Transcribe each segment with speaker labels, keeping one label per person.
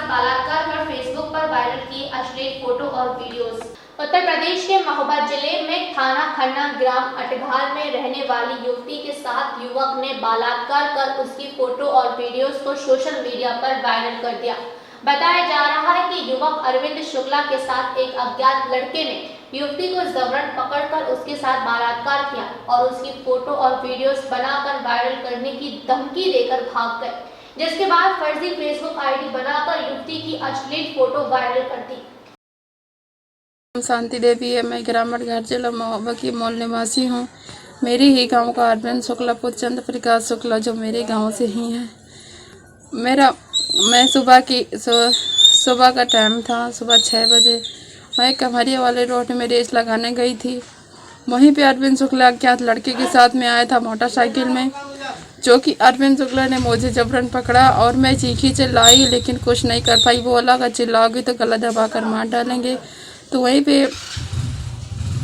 Speaker 1: बलात्कार कर फेसबुक पर वायरल किए अश्लील फोटो और वीडियोस। उत्तर प्रदेश के महोबा जिले में थाना खन्ना ग्राम अटघार में रहने वाली युवती के साथ युवक ने बलात्कार कर उसकी फोटो और वीडियोस को सोशल मीडिया पर वायरल कर दिया। बताया जा रहा है कि युवक अरविंद शुक्ला के साथ एक अज्ञात लड़के ने युवती को जबरन पकड़कर उसके साथ बलात्कार किया और उसकी फोटो और वीडियोस बनाकर वायरल करने की धमकी देकर भाग गए, जिसके बाद फर्जी फेसबुक आईडी बनाकर युवती की अश्लील फोटो वायरल कर दी।
Speaker 2: शांति देवी है। मैं ग्राम अटघार जिला महोबा की मूल निवासी हूँ। मेरी ही गांव का अरविंद शुक्ला पुत्र चंद्र प्रकाश शुक्ला जो मेरे गांव से ही है। मैं सुबह का टाइम था, सुबह 6 बजे मैं कमरिया वाले रोड में रेस लगाने गई थी। वहीं पे अरविंद शुक्ला अज्ञात लड़के के साथ में आया था मोटरसाइकिल में, जो कि अरविंद शुक्ला ने मुझे जबरन पकड़ा और मैं चीखी चिल्लाई लेकिन कुछ नहीं कर पाई। वो बोला अगर चिल्लाओगी तो गला दबा कर मार डालेंगे। तो वहीं पे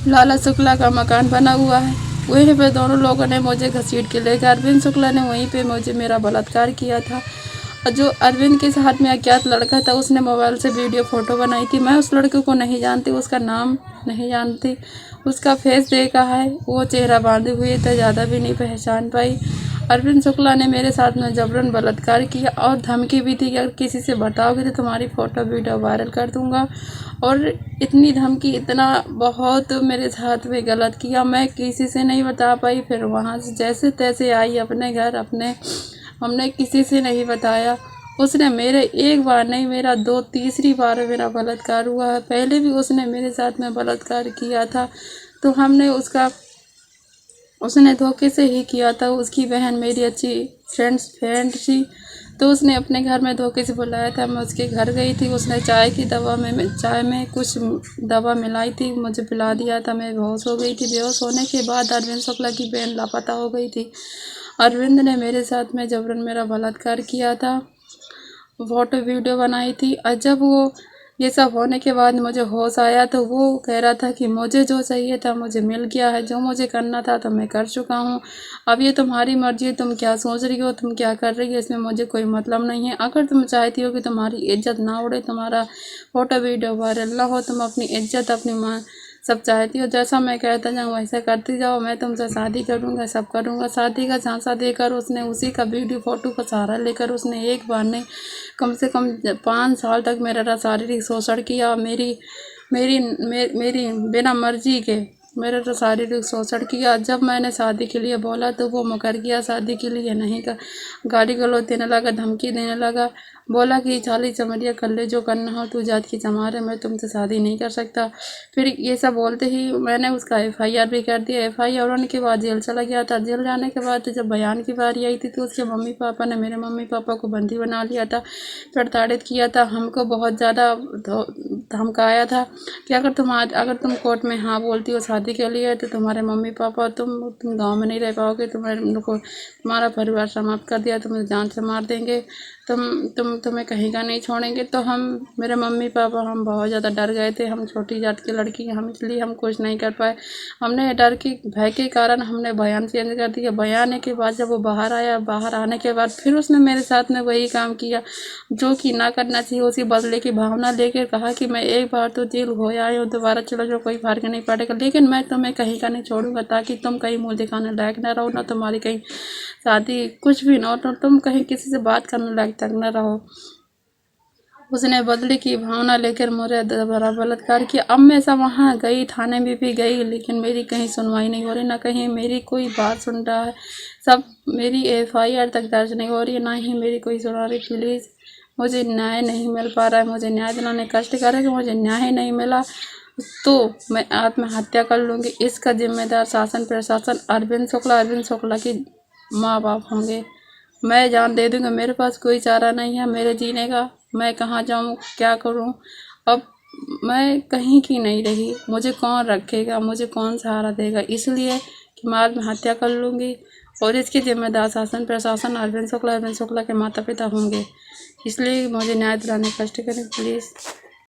Speaker 2: लाला शुक्ला का मकान बना हुआ है, वहीं पे दोनों लोगों ने मुझे घसीट के लेकर अरविंद शुक्ला ने वहीं पे मुझे मेरा बलात्कार किया था। और जो अरविंद के साथ में अज्ञात लड़का था उसने मोबाइल से वीडियो फ़ोटो बनाई थी। मैं उस लड़के को नहीं जानती, उसका नाम नहीं जानती, उसका फेस देखा है, वो चेहरा बांधे हुए था, ज़्यादा भी नहीं पहचान पाई। अरविंद शुक्ला ने मेरे साथ में जबरन बलात्कार किया और धमकी भी दी कि अगर किसी से बताओगे तो तुम्हारी फ़ोटो वीडियो वायरल कर दूंगा। और इतनी धमकी, इतना बहुत मेरे साथ में गलत किया, मैं किसी से नहीं बता पाई। फिर वहाँ से जैसे तैसे आई अपने घर, हमने किसी से नहीं बताया। उसने मेरे एक बार नहीं, मेरा 2-3 बार मेरा बलात्कार हुआ है। पहले भी उसने मेरे साथ में बलात्कार किया था, तो उसने धोखे से ही किया था। उसकी बहन मेरी अच्छी फ्रेंड थी, तो उसने अपने घर में धोखे से बुलाया था। मैं उसके घर गई थी, उसने चाय में कुछ दवा मिलाई थी, मुझे पिला दिया था। मैं बेहोश हो गई थी। बेहोश होने के बाद अरविंद शुक्ला की बहन लापता हो गई थी। अरविंद ने मेरे साथ में जबरन मेरा बलात्कार किया था, फोटो वीडियो बनाई थी। और जब वो ये सब होने के बाद मुझे होश आया तो वो कह रहा था कि मुझे जो चाहिए था मुझे मिल गया है, जो मुझे करना था तो मैं कर चुका हूँ। अब ये तुम्हारी मर्जी है, तुम क्या सोच रही हो, तुम क्या कर रही हो, इसमें मुझे कोई मतलब नहीं है। अगर तुम चाहती हो कि तुम्हारी इज्जत ना उड़े, तुम्हारा फोटो वीडियो वायरल ना हो, तुम अपनी इज्जत, अपनी माँ सब चाहती हो, जैसा मैं कहता जाऊँ वैसा करती जाओ, मैं तुमसे शादी करूँगा, सब करूँगा। शादी का झांसा देकर उसने उसी का वीडियो फ़ोटो का सहारा लेकर उसने एक बार नहीं, कम से कम 5 साल तक मेरा शारीरिक शोषण किया। मेरी बिना मर्जी के मेरा तो शारीरिक शोषण किया। जब मैंने शादी के लिए बोला तो वो मुकर गया, शादी के लिए नहीं का गाली गलौज देने लगा, धमकी देने लगा। बोला कि चाली चमड़िया कर ले, जो करना हो, तू जात की चमार है, मैं तुमसे शादी नहीं कर सकता। फिर ये सब बोलते ही मैंने उसका FIR भी कर दिया। FIR होने के बाद जेल चला गया था। जेल जाने के बाद जब बयान की बारी आई थी तो उसके मम्मी पापा ने मेरे मम्मी पापा को बंदी बना लिया था, प्रताड़ित किया था, हमको बहुत ज़्यादा धमकाया था कि अगर तुम कोर्ट में हाँ बोलती हो शादी के लिए तो तुम्हारे मम्मी पापा तुम गांव में नहीं रह पाओगे, तुम्हारा परिवार समाप्त कर दिया, तुम्हें जान से मार देंगे, तुम्हें कहीं का नहीं छोड़ेंगे। तो मेरे मम्मी पापा हम बहुत ज़्यादा डर गए थे। हम छोटी जात की लड़की हैं, इसलिए हम कुछ नहीं कर पाए। हमने डर के भय के कारण हमने बयान चेंज कर दिया। बयान के बाद जब वो बाहर आया, बाहर आने के बाद फिर उसने मेरे साथ में वही काम किया जो कि ना करना चाहिए। उसी बदले की भावना लेकर कहा कि मैं एक बार तो जेल हो आए हो, दोबारा चलो जो कोई फर्क नहीं पड़ेगा, लेकिन मैं तुम्हें कहीं का नहीं छोड़ूंगा, ताकि तुम कहीं मुँह दिखाने लायक ना रहो, ना तुम्हारी कहीं शादी कुछ भी ना हो, तो तुम कहीं किसी से बात करने लायक तक न रहो। उसने बदले की भावना लेकर मुझे दोबारा बलात्कार किया। अब मैं सब वहाँ गई, थाने में भी गई, लेकिन मेरी कहीं सुनवाई नहीं हो रही, ना कहीं मेरी कोई बात सुन रहा है। सब मेरी FIR तक दर्ज नहीं हो रही है, ना ही मेरी कोई सुना रही। प्लीज़ मुझे न्याय नहीं मिल पा रहा है, मुझे न्याय दिलाने कष्ट कर रहे हैं कि मुझे न्याय नहीं मिला तो मैं आत्महत्या कर लूँगी। इसका जिम्मेदार शासन प्रशासन अरविंद शुक्ला की माँ बाप होंगे। मैं जान दे दूँगा, मेरे पास कोई चारा नहीं है मेरे जीने का। मैं कहाँ जाऊँ, क्या करूँ? अब मैं कहीं की नहीं रही, मुझे कौन रखेगा, मुझे कौन सहारा देगा? इसलिए कि मैं आत्महत्या कर लूँगी और इसके जिम्मेदार शासन प्रशासन अरविंद शुक्ला के माता पिता होंगे। इसलिए मुझे न्याय दिलाने कष्ट करें प्लीज़।